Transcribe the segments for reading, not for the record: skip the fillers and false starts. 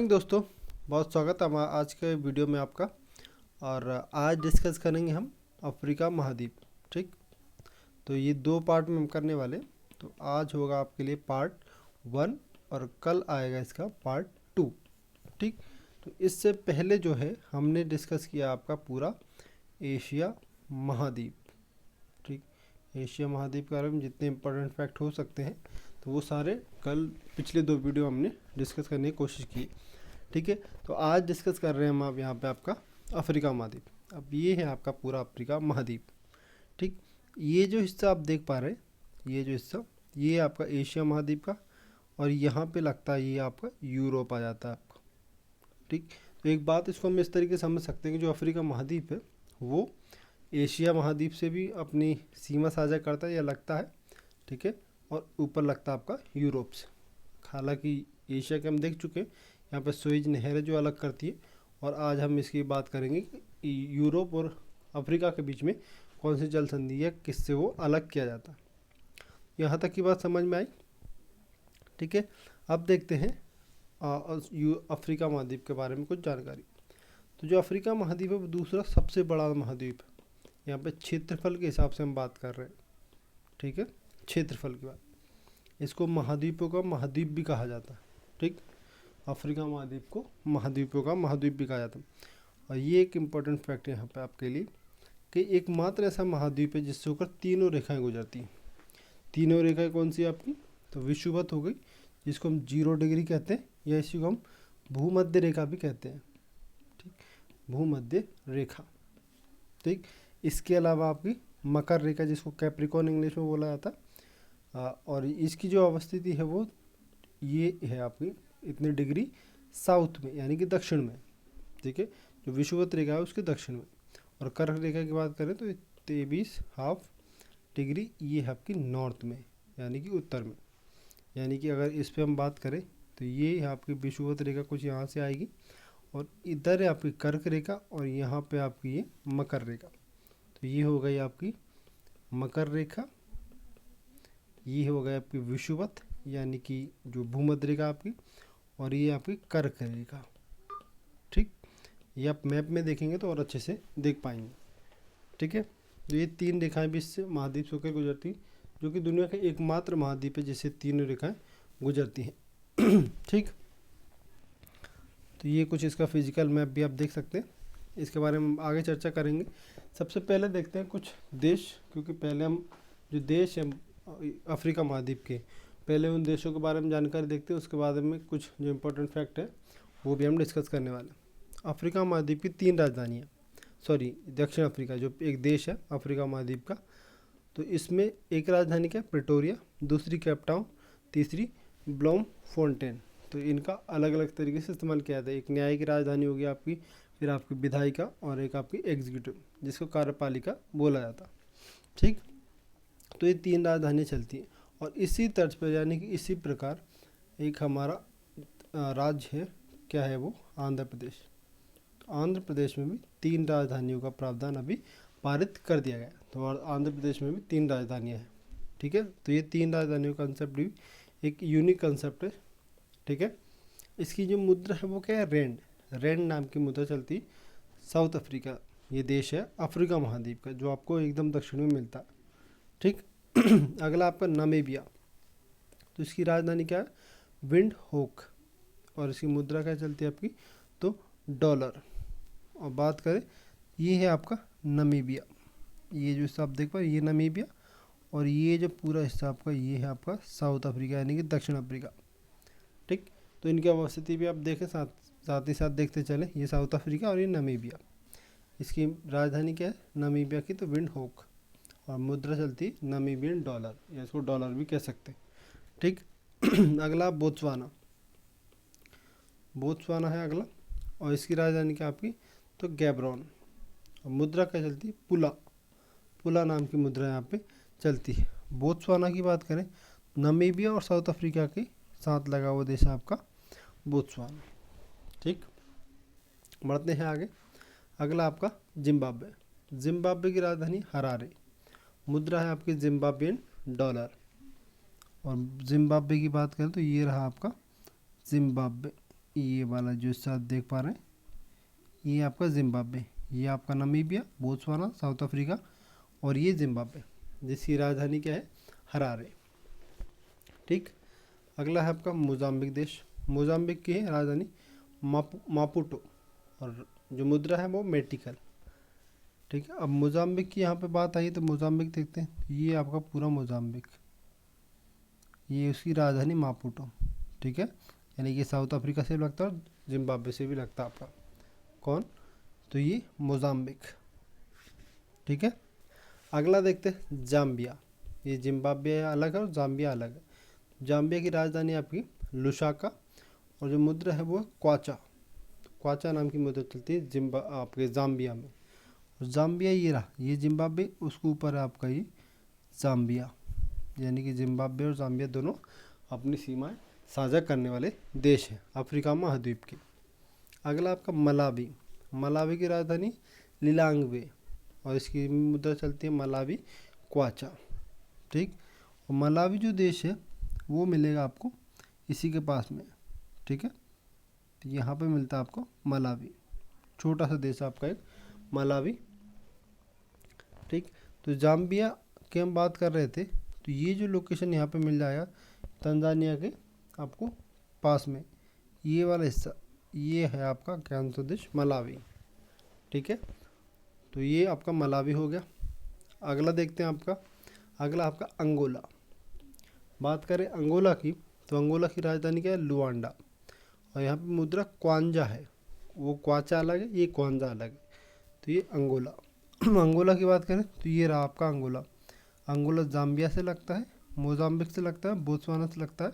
Morning दोस्तों, बहुत स्वागत है आज के वीडियो में आपका। और आज डिस्कस करेंगे हम अफ्रीका महाद्वीप। ठीक, तो ये दो पार्ट में हम करने वाले। तो आज होगा आपके लिए पार्ट 1 और कल आएगा इसका पार्ट 2। ठीक, तो इससे पहले जो है हमने डिस्कस किया आपका पूरा एशिया महाद्वीप। ठीक, एशिया महाद्वीप के बारे में जितने इंपॉर्टेंट फैक्ट हो सकते हैं तो वो सारे कल पिछले दो वीडियो हमने डिस्कस करने की कोशिश की। ठीक है, तो आज डिस्कस कर रहे हैं हम आप यहाँ पे आपका अफ्रीका महाद्वीप। अब ये है आपका पूरा अफ्रीका महाद्वीप। ठीक, ये जो हिस्सा आप देख पा रहे हैं, ये जो हिस्सा ये आपका एशिया महाद्वीप का, और यहाँ पे लगता है ये आपका यूरोप आ जाता है आपका। ठीक, तो एक बात इसको हम इस तरीके से समझ सकते हैं कि जो अफ्रीका महाद्वीप है वो एशिया महाद्वीप से भी अपनी सीमा साझा करता है या लगता है। ठीक है, और ऊपर लगता है आपका यूरोप से। हालांकि एशिया के हम देख चुके हैं, यहाँ पर सुएज नहर है जो अलग करती है। और आज हम इसकी बात करेंगे कि यूरोप और अफ्रीका के बीच में कौन सी जल संधि है, किससे वो अलग किया जाता है। यहाँ तक की बात समझ में आई। ठीक है, अब देखते हैं अफ्रीका महाद्वीप के बारे में कुछ जानकारी। तो जो अफ्रीका महाद्वीप है वो दूसरा सबसे बड़ा महाद्वीप है। यहाँ पे क्षेत्रफल के हिसाब से हम बात कर रहे हैं। ठीक है, क्षेत्रफल की बात, इसको महाद्वीपों का महाद्वीप भी कहा जाता है। ठीक, अफ्रीका महाद्वीप को महाद्वीपों का महाद्वीप भी कहा जाता है। और ये एक इम्पॉर्टेंट फैक्ट है यहाँ पे आपके लिए कि एकमात्र ऐसा महाद्वीप है जिससे होकर तीनों रेखाएं गुजरती हैं। तीनों रेखाएं कौन सी आपकी? तो विषुवत हो गई, जिसको हम 0 डिग्री कहते हैं, या इसी को हम भूमध्य रेखा भी कहते हैं। ठीक, भूमध्य रेखा। ठीक, इसके अलावा आपकी मकर रेखा, जिसको कैप्रिकॉर्न इंग्लिश में बोला जाता है। और इसकी जो अवस्थिति है वो ये है आपकी इतने डिग्री साउथ में, यानी कि दक्षिण में। ठीक है, जो विषुवत रेखा है उसके दक्षिण में। और कर्क रेखा की बात करें तो 23.5 डिग्री ये है आपकी नॉर्थ में, यानी कि उत्तर में। यानी कि अगर इस पे हम बात करें तो ये है आपकी विषुवत रेखा कुछ यहाँ से आएगी, और इधर है आपकी कर्क रेखा, और यहाँ पे आपकी ये मकर रेखा। तो ये हो गई आपकी मकर रेखा, ये हो गया आपकी विषुवत यानी कि जो भूमध्य रेखा आपकी, और ये आपकी कर्क रेखा। ठीक, ये आप मैप में देखेंगे तो और अच्छे से देख पाएंगे। ठीक है, तो ये तीन रेखाएं भी इससे महाद्वीप से होकर गुजरती हैं, जो कि दुनिया का एकमात्र महाद्वीप है जिससे तीनों रेखाएं गुजरती हैं। ठीक, तो ये कुछ इसका फिजिकल मैप भी आप देख सकते हैं, इसके बारे में आगे चर्चा करेंगे। सबसे पहले देखते हैं कुछ देश, क्योंकि पहले हम जो देश हैं अफ्रीका महाद्वीप के, पहले उन देशों के बारे में जानकारी देखते हैं, उसके बाद में कुछ जो इम्पोर्टेंट फैक्ट है वो भी हम डिस्कस करने वाले हैं। अफ्रीका महाद्वीप की 3 राजधानियाँ, दक्षिण अफ्रीका जो एक देश है अफ्रीका महाद्वीप का, तो इसमें एक राजधानी क्या है? प्रिटोरिया, दूसरी केप टाउन, तीसरी ब्लॉम फोंटेन। तो इनका अलग अलग तरीके से इस्तेमाल किया जाता है। एक न्यायिक राजधानी होगी आपकी, फिर आपकी विधायिका, और एक आपकी एग्जीक्यूटिव, जिसको कार्यपालिका बोला जाता। ठीक, तो ये 3 राजधानियाँ चलती हैं। और इसी तर्ज पर, यानी कि इसी प्रकार एक हमारा राज्य है, क्या है वो? आंध्र प्रदेश। तो आंध्र प्रदेश में भी 3 राजधानियों का प्रावधान अभी पारित कर दिया गया। तो आंध्र प्रदेश में भी 3 राजधानियाँ हैं। ठीक है, तो ये 3 राजधानियों का कंसेप्ट भी एक यूनिक कंसेप्ट है। ठीक है, इसकी जो मुद्रा है वो क्या है? रेंड। रेंड नाम की मुद्रा चलती साउथ अफ्रीका, ये देश है अफ्रीका महाद्वीप का, जो आपको एकदम दक्षिण में मिलता है। ठीक, अगला आपका नामीबिया। तो इसकी राजधानी क्या है? विंड होक, और इसकी मुद्रा क्या चलती है आपकी? तो डॉलर। और बात करें, ये है आपका नामीबिया, ये जो हिस्सा आप देख पा रहे, ये नामीबिया, और ये जो पूरा हिस्सा आपका ये है आपका साउथ अफ्रीका, यानी कि दक्षिण अफ्रीका। ठीक, तो इनकी अवस्थिति भी आप देखें, साथ ही साथ देखते चले, ये साउथ अफ्रीका और ये नामीबिया। इसकी राजधानी क्या है नामीबिया की? तो विंड होक, और मुद्रा चलती नामीबियन डॉलर, या इसको डॉलर भी कह सकते हैं। ठीक, अगला बोत्सवाना। बोत्सवाना है अगला, और इसकी राजधानी क्या आपकी? तो गैब्रोन, और मुद्रा क्या चलती है? पुला। पुला नाम की मुद्रा यहाँ पे चलती है। बोत्सवाना की बात करें, नामीबिया और साउथ अफ्रीका के साथ लगा हुआ देश है आपका बोत्सवाना। ठीक, बढ़ते हैं आगे। अगला आपका जिम्बाब्वे। जिम्बाब्वे की राजधानी हरारे, मुद्रा है आपकी जिम्बाब्वियन डॉलर। और जिम्बाब्वे की बात करें तो ये रहा आपका जिम्बाब्वे, ये वाला जो हिस्सा आप देख पा रहे हैं ये आपका जिम्बाब्वे, ये आपका नामीबिया, बोत्सवाना, साउथ अफ्रीका और ये जिम्बाब्वे जिसकी राजधानी क्या है, हरारे। ठीक, अगला है आपका मोजाम्बिक देश। मोजाम्बिक की है राजधानी मापुटो और जो मुद्रा है वो मेटिकल। ठीक है, अब मोजाम्बिक की यहाँ पे बात आई तो मोजाम्बिक देखते हैं। ये आपका पूरा मोजाम्बिक, ये उसकी राजधानी मापुटो। ठीक है, यानी कि साउथ अफ्रीका से भी लगता है और जिम्बाब्वे से भी लगता है आपका कौन, तो ये मोजाम्बिक। ठीक है, अगला देखते हैं जाम्बिया। ये जिम्बाब्वे अलग है और जाम्बिया अलग है। जाम्बिया की राजधानी आपकी लुसाका और जो मुद्रा है वो है क्वाचा। क्वाचा नाम की मुद्रा चलती है आपके जाम्बिया में। और जाम्बिया ये रहा, ये जिम्बाब्वे, उसके ऊपर है आपका ये जाम्बिया, यानी कि जिम्बाब्वे और जाम्बिया दोनों अपनी सीमाएं साझा करने वाले देश हैं अफ्रीका महाद्वीप के। अगला आपका मलावी। मलावी की राजधानी लिलांगवे और इसकी मुद्रा चलती है मलावी क्वाचा। ठीक, और मलावी जो देश है वो मिलेगा आपको इसी के पास में। ठीक है, तो यहाँ पे मिलता है आपको मलावी, छोटा सा देश आपका एक मलावी। ठीक, तो जाम्बिया की हम बात कर रहे थे, तो ये जो लोकेशन यहाँ पे मिल जाएगा तंजानिया के आपको पास में, ये वाला हिस्सा ये है आपका क्या सा देश, मलावी। ठीक है, तो ये आपका मलावी हो गया। अगला देखते हैं अगला आपका अंगोला। बात करें अंगोला की, तो अंगोला की राजधानी क्या है, लुआंडा और यहाँ पे मुद्रा क्वांजा है। वो क्वाचा अलग है, ये क्वांजा अलग है, तो ये अंगोला। अंगोला की बात करें तो ये रहा आपका अंगोला। अंगोला जाम्बिया से लगता है, मोजाम्बिक से लगता है, बोत्सवाना से लगता है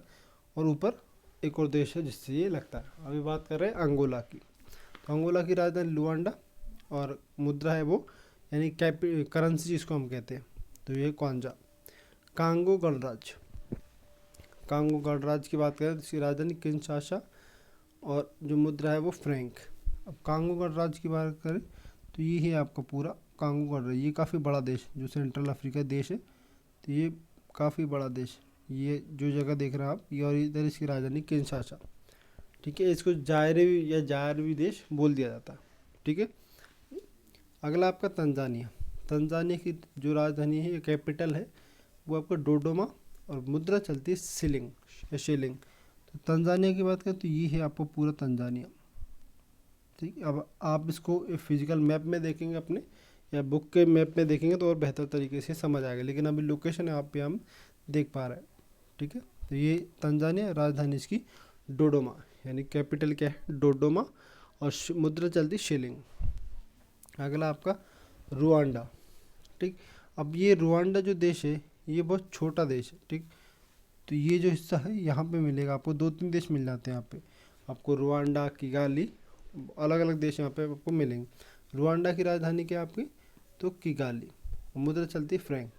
और ऊपर एक और देश है जिससे ये लगता है। अभी बात कर रहे हैं अंगोला की, तो अंगोला की राजधानी लुआंडा और मुद्रा है वो, यानी करेंसी जिसको हम कहते हैं, तो ये क्वांजा। कांगो गणराज्य। कांगो गणराज्य की बात करें तो इसकी राजधानी किंशासा और जो मुद्रा है वो फ्रैंक। अब कांगो गणराज्य की बात करें तो ये है आपका पूरा कांगो गणराज्य। ये काफ़ी बड़ा देश जो सेंट्रल अफ्रीका देश है, तो ये काफ़ी बड़ा देश, ये जो जगह देख रहे हैं आप ये, और इधर इसकी राजधानी किंशासा। ठीक है, इसको जायरवी या जायरवी देश बोल दिया जाता है। ठीक है, अगला आपका तंजानिया। तंजानिया की जो राजधानी है या कैपिटल है वो आपका डोडोमा और मुद्रा चलती है शिलिंग या शिलिंग। तो तंजानिया की बात करें तो ये है आपको पूरा तंजानिया। ठीक, अब आप इसको फिजिकल मैप में देखेंगे अपने या बुक के मैप में देखेंगे तो और बेहतर तरीके से समझ आएगा, लेकिन अभी लोकेशन है आप पे हम देख पा रहे हैं। ठीक है, तो ये तंजानिया, राजधानी इसकी डोडोमा, यानी कैपिटल क्या है डोडोमा और मुद्रा चलती शिलिंग। अगला आपका रुआंडा। ठीक, अब ये रुआंडा जो देश है ये बहुत छोटा देश है। ठीक, तो ये जो हिस्सा है यहाँ पे मिलेगा आपको, 2-3 देश मिल जाते हैं यहाँ पे आपको, रुआंडा, किगाली, अलग अलग देश यहाँ पे आपको मिलेंगे। रुआंडा की राजधानी क्या है आपकी, तो किगाली, मुद्रा चलती है फ्रैंक।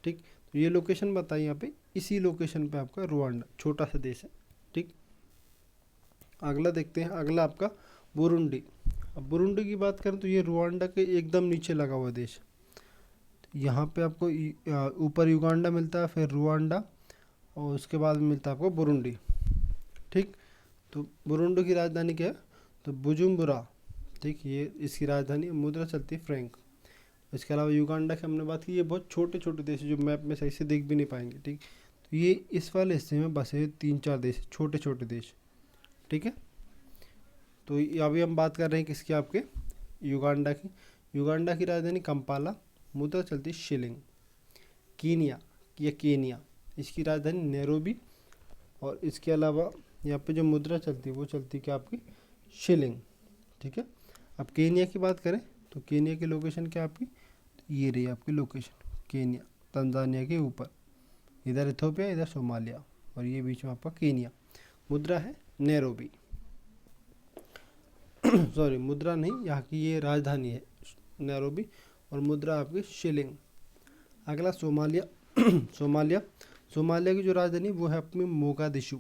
ठीक, तो ये लोकेशन बताइए यहाँ पे, इसी लोकेशन पे आपका रुआंडा, छोटा सा देश है। ठीक, अगला देखते हैं, अगला आपका बुरुंडी। अब बुरुंडी की बात करें तो ये रुआंडा के एकदम नीचे लगा हुआ देश। यहाँ पे आपको ऊपर युगांडा मिलता है, फिर रुआंडा और उसके बाद मिलता है आपको बुरुंडी। ठीक, तो बुरुंडी की राजधानी क्या है, तो बुजुम्बुरा। ठीक, ये इसकी राजधानी, मुद्रा चलती है फ्रैंक। इसके अलावा युगांडा की हमने बात की, ये बहुत छोटे छोटे देश है जो मैप में सही से देख भी नहीं पाएंगे। ठीक, तो ये इस वाले हिस्से में बसे 3-4 देश, छोटे छोटे देश। ठीक है, तो अभी हम बात कर रहे हैं किसकी, आपके युगांडा की। युगांडा की राजधानी कंपाला, मुद्रा चलती शिलिंग। कीनिया या केनिया, इसकी राजधानी नैरोबी और इसके अलावा यहाँ पे जो मुद्रा चलती है वो चलती क्या आपकी शिलिंग। ठीक है, अब केनिया की बात करें तो केनिया की लोकेशन क्या आपकी, ये रही आपकी लोकेशन केनिया, तंजानिया के ऊपर, इधर इथोपिया, इधर सोमालिया और ये बीच में आपका केनिया। मुद्रा है नैरोबी सॉरी, मुद्रा नहीं, यहाँ की ये राजधानी है नैरोबी और मुद्रा आपकी शिलिंग। अगला सोमालिया सोमालिया। सोमालिया की जो राजधानी वो है अपनी मोगादिशु,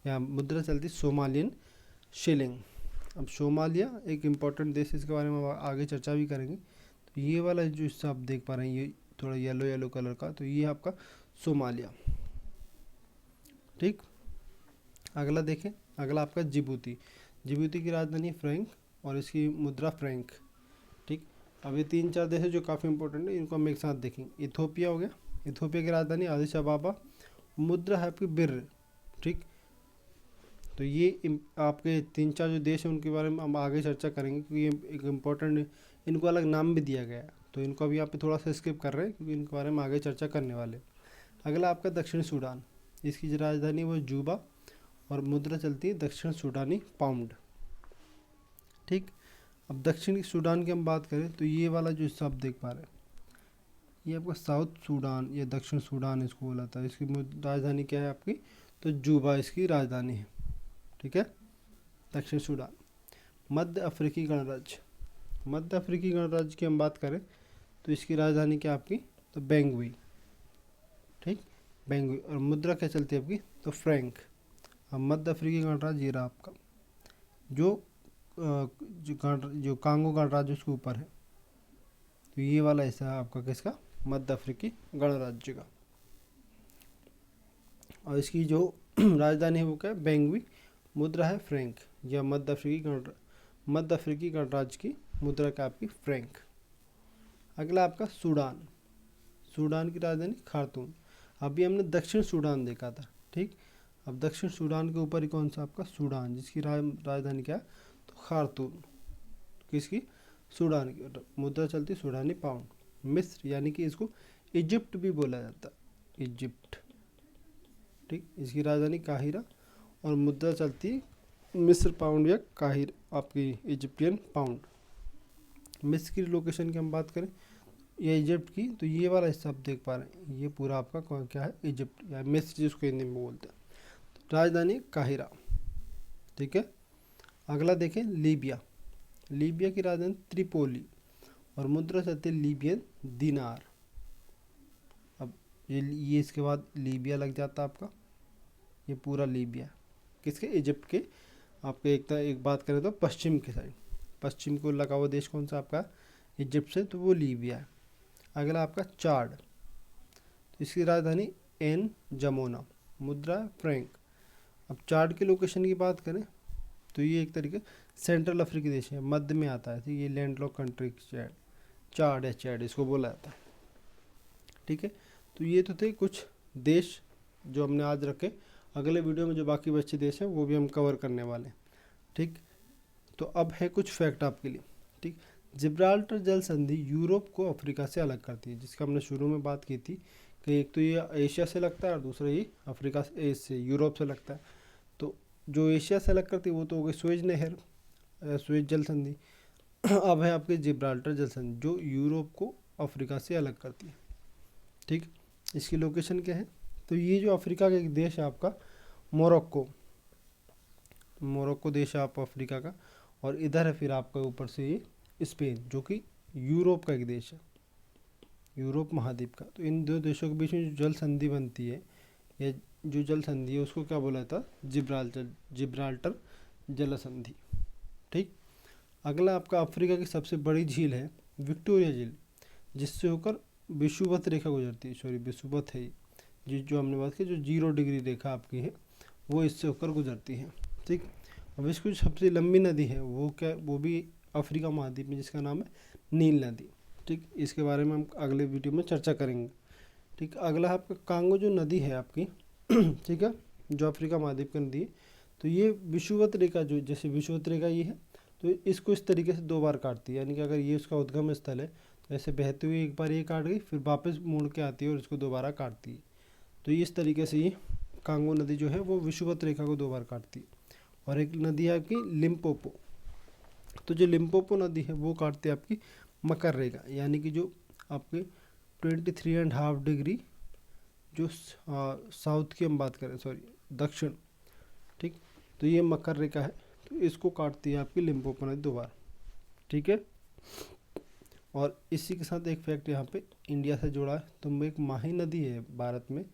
यहाँ मुद्रा चलती सोमालियन शिलिंग। अब सोमालिया एक इम्पॉर्टेंट देश, इसके बारे में आगे चर्चा भी करेंगे। तो ये वाला जो हिस्सा आप देख पा रहे हैं ये थोड़ा येलो येलो कलर का, तो ये आपका सोमालिया। ठीक, अगला देखें अगला आपका जिबूती। जिबूती की राजधानी फ्रैंक और इसकी मुद्रा फ्रैंक। ठीक, अब ये 3-4 देश है जो काफ़ी इंपॉर्टेंट है, इनको हम एक साथ देखेंगे। इथोपिया हो गया, इथोपिया की राजधानी आदिस अबाबा, मुद्रा है आपकी बिर। ठीक, तो ये आपके 3-4 जो देश हैं उनके बारे में हम आगे चर्चा करेंगे, क्योंकि ये एक इम्पोर्टेंट, इनको अलग नाम भी दिया गया है, तो इनको अभी यहाँ पे थोड़ा सा स्किप कर रहे हैं क्योंकि इनके बारे में आगे चर्चा करने वाले। अगला आपका दक्षिण सूडान, इसकी जो राजधानी वो जूबा और मुद्रा चलती है दक्षिण सूडानी पाउंड। ठीक, अब दक्षिणी सूडान की हम बात करें तो ये वाला जो हिस्सा आप देख पा रहे हैं, ये आपका साउथ सूडान या दक्षिण सूडान इसको बोला था। इसकी राजधानी क्या है आपकी, तो जूबा इसकी राजधानी है। ठीक है, दक्षिण सूडान। मध्य अफ्रीकी गणराज्य, मध्य अफ्रीकी गणराज्य की हम बात करें तो इसकी राजधानी क्या आपकी, तो बैंगवी। ठीक, बैंगवी, और मुद्रा क्या चलती है आपकी, तो फ्रैंक। अब मध्य अफ्रीकी गणराज्य ये रहा आपका, जो कांगो गणराज्य उसके ऊपर है, तो ये वाला हिस्सा है आपका किसका, मध्य अफ्रीकी गणराज्य का। और इसकी जो राजधानी है वो क्या है, बैंगवी, मुद्रा है फ्रैंक। या मध्य अफ्रीकी गणराज्य की मुद्रा क्या आपकी, फ्रैंक। अगला आपका सूडान, सूडान की राजधानी खार्तूम। अभी हमने दक्षिण सूडान देखा था। ठीक, अब दक्षिण सूडान के ऊपर ही कौन सा आपका, सूडान, जिसकी राजधानी क्या है, तो खार्तूम। किसकी, सूडान की, मुद्रा चलती सूडानी पाउंड। मिस्र, यानी कि इसको इजिप्ट भी बोला जाता है, इजिप्ट। ठीक, इसकी राजधानी काहिरा और मुद्रा चलती है मिस्र पाउंड या काहिर आपकी इजिप्टियन पाउंड। मिस्र की लोकेशन की हम बात करें या इजिप्ट की, तो ये वाला हिस्सा आप देख पा रहे हैं, ये पूरा आपका क्या है, इजिप्ट या मिस्र जिसको हिंदी में बोलते हैं। तो राजधानी काहिरा। ठीक है, अगला देखें लीबिया। लीबिया की राजधानी त्रिपोली और मुद्रा चलती है लीबियन दिनार। अब ये इसके बाद लीबिया लग जाता है आपका, ये पूरा लीबिया किसके, इजिप्ट के। आपके एक बात करें तो पश्चिम के साइड, पश्चिम को लगा हुआ देश कौन सा आपका, इजिप्ट से, तो वो लीबिया है। अगला आपका चाड, तो इसकी राजधानी एन जमोना, मुद्रा फ्रैंक। अब चाड की लोकेशन की बात करें तो ये एक तरीके सेंट्रल अफ्रीकी देश है, मध्य में आता है, तो ये लैंडलॉक कंट्री चाड है, चैड इसको बोला जाता है। ठीक है, तो ये तो थे कुछ देश जो हमने आज रखे। अगले वीडियो में जो बाकी बचे देश हैं वो भी हम कवर करने वाले हैं। ठीक, तो अब है कुछ फैक्ट आपके लिए। ठीक, जिब्राल्टर जल संधि यूरोप को अफ्रीका से अलग करती है, जिसका हमने शुरू में बात की थी कि एक तो ये एशिया से लगता है और दूसरा ये अफ्रीका से यूरोप से लगता है। तो जो एशिया से अलग करती है वो तो हो गई स्वेज नहर, स्वेज जल संधि। अब है आपके जिब्राल्टर जल संधि जो यूरोप को अफ्रीका से अलग करती है। ठीक, इसकी लोकेशन क्या है, तो ये जो अफ्रीका का एक देश है आपका मोरक्को, मोरक्को देश है आप अफ्रीका का, और इधर है फिर आपका ऊपर से ये स्पेन जो कि यूरोप का एक देश है, यूरोप महाद्वीप का। तो इन दो देशों के बीच में जो जल संधि बनती है, या जो जल संधि है उसको क्या बोला था, जिब्राल्टर जल संधि। ठीक, अगला आपका अफ्रीका की सबसे बड़ी झील है विक्टोरिया झील, जिससे होकर विषुवत रेखा गुजरती है, सॉरी विषुवत है जो हमने बात की, जो 0 डिग्री रेखा आपकी है वो इससे होकर गुजरती है। ठीक, अब इसकी सबसे लंबी नदी है वो क्या, वो भी अफ्रीका महाद्वीप में, जिसका नाम है नील नदी। ठीक, इसके बारे में हम अगले वीडियो में चर्चा करेंगे। ठीक, अगला आपका कांगो जो नदी है आपकी ठीक है, जो अफ्रीका महाद्वीप की नदी है, तो ये विषुवत रेखा, जो जैसे विषुवत रेखा ये है, तो इसको इस तरीके से 2 बार काटती है। यानी कि अगर ये उसका उद्गम स्थल है तो ऐसे बहते हुए एक बार ये काट गई, फिर वापस मुड़ के आती है और इसको दोबारा काटती है। तो इस तरीके से ये कांगो नदी जो है वो विषुवत रेखा को 2 बार काटती है। और एक नदी है आपकी लिम्पोपो, तो जो लिम्पोपो नदी है वो काटती है आपकी मकर रेखा, यानी कि जो आपके 23.5 डिग्री जो साउथ की हम बात करें, सॉरी दक्षिण। ठीक, तो ये मकर रेखा है, तो इसको काटती है आपकी लिम्पोपो नदी 2 बार। ठीक है, और इसी के साथ एक फैक्ट यहाँ पे इंडिया से जुड़ा है, तो एक माही नदी है भारत में,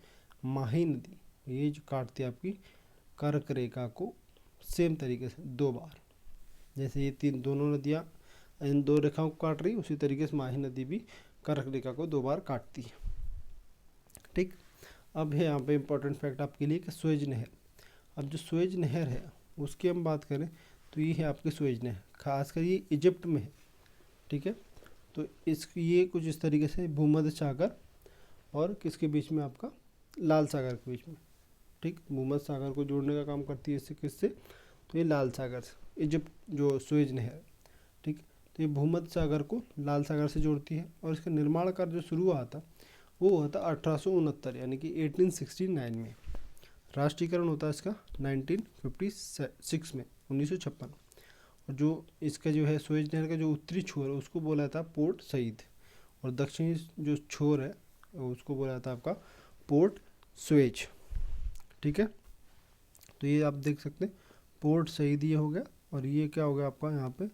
माही नदी, ये जो काटती है आपकी कर्क रेखा को सेम तरीके से 2 बार। जैसे ये दोनों नदियाँ इन 2 रेखाओं को काट रही, उसी तरीके से माही नदी भी कर्क रेखा को 2 बार काटती है। ठीक, अब है यहाँ पे इम्पोर्टेंट फैक्ट आपके लिए कि स्वेज नहर। अब जो स्वेज नहर है उसकी हम बात करें तो ये है आपके सुएज नहर, खासकर ये इजिप्ट में है, ठीक है। तो ये कुछ इस तरीके से भूमध्य सागर और किसके बीच में, आपका लाल सागर के बीच में, ठीक। भूमध्य सागर को जोड़ने का काम करती है इससे, किससे, तो ये लाल सागर से, इजिप्ट जो सुएज नहर, ठीक। तो ये भूमध्य सागर को लाल सागर से जोड़ती है और इसका निर्माण कार्य जो शुरू हुआ था वो हुआ था 1869 यानी कि 1869 में। राष्ट्रीयकरण होता है इसका 1956 में, 1956। और जो इसका जो है सुएज नहर का जो उत्तरी छोर है उसको बोला था पोर्ट सईद, और दक्षिणी जो छोर है उसको बोला था आपका पोर्ट सुएज, ठीक है। तो ये आप देख सकते हैं पोर्ट सईद ये हो गया, और ये क्या हो गया आपका यहाँ पे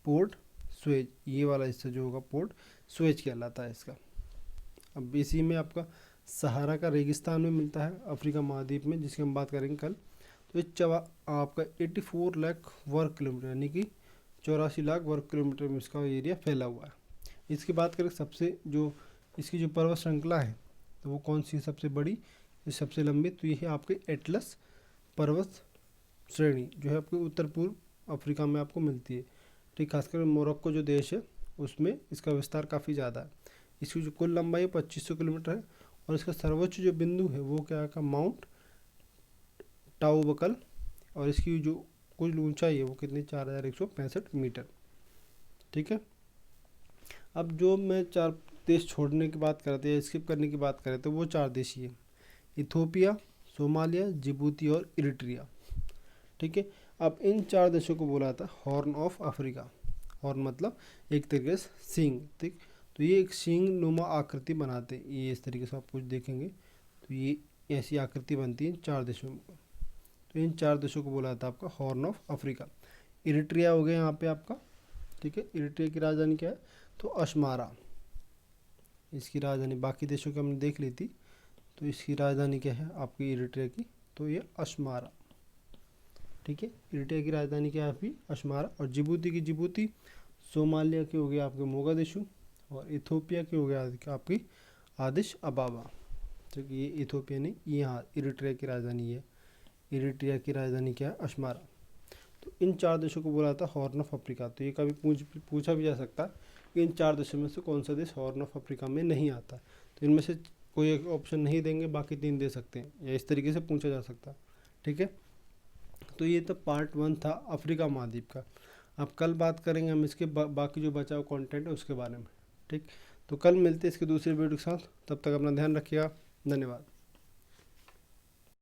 पोर्ट सुएज, ये वाला हिस्सा जो होगा पोर्ट सुएज कहलाता है इसका। अब इसी में आपका सहारा का रेगिस्तान में मिलता है अफ्रीका महाद्वीप में, जिसकी हम बात करेंगे कल। तो ये आपका 84 लाख वर्ग किलोमीटर यानी कि 84 लाख वर्ग किलोमीटर में इसका एरिया फैला हुआ है। इसकी बात करें सबसे जो इसकी जो पर्वत श्रृंखला है तो वो कौन सी है सबसे बड़ी, सबसे लंबी, तो ये है आपके एटलस पर्वत श्रेणी, जो है आपके उत्तर पूर्व अफ्रीका में आपको मिलती है, ठीक। खासकर मोरक्को जो देश है उसमें इसका विस्तार काफ़ी ज़्यादा है। इसकी जो कुल लंबाई है 2500 किलोमीटर है, और इसका सर्वोच्च जो बिंदु है वो क्या है, माउंट टाउबकल, और इसकी जो कुल ऊंचाई है वो कितनी, 4165 मीटर, ठीक है। अब जो मैं 4 देश छोड़ने की बात करते हैं, स्किप करने की बात करें तो वो 4 देश ही है, इथोपिया, सोमालिया, जिबूती और इरिट्रिया, ठीक है। अब इन 4 देशों को बोला था हॉर्न ऑफ अफ्रीका। हॉर्न मतलब एक तरीके से सींग, ठीक। तो ये एक सींग नुमा आकृति बनाते हैं, ये इस तरीके से आप कुछ देखेंगे तो ये ऐसी आकृति बनती है इन 4 देशों में। तो इन 4 देशों को बोला था आपका हॉर्न ऑफ अफ्रीका। इरिट्रिया हो गया यहाँ पे आपका, ठीक है। इरिट्रिया की राजधानी क्या है, तो अस्मारा, इसकी राजधानी, बाकी देशों की हमने देख ली थी, तो इसकी राजधानी क्या है आपकी इरिट्रिया की, तो ये अस्मारा, ठीक है। इरिट्रिया की राजधानी क्या है आपकी अस्मारा। और जिबूती की जिबूती, सोमालिया की हो गया आपके मोगादिशु, और इथोपिया की हो गया आपकी आदिश अबाबा, तो ये इथोपिया नहीं, ये यहाँ इरिट्रिया की राजधानी है। इरिट्रिया की राजधानी क्या है, अस्मारा। तो इन 4 देशों को बोला था हॉर्न ऑफ अफ्रीका। तो ये कभी पूछा भी जा सकता है कि इन 4 देशों में से कौन सा देश हॉर्न ऑफ अफ्रीका में नहीं आता। तो इनमें से कोई एक ऑप्शन नहीं देंगे, बाकी 3 दे सकते हैं, या इस तरीके से पूछा जा सकता है, ठीक है। तो ये तो पार्ट 1 था अफ्रीका महाद्वीप का। अब कल बात करेंगे हम इसके बाकी जो बचा हुआ कॉन्टेंट है उसके बारे में, ठीक। तो कल मिलते हैं इसके दूसरे वीडियो के साथ, तब तक अपना ध्यान रखिएगा, धन्यवाद।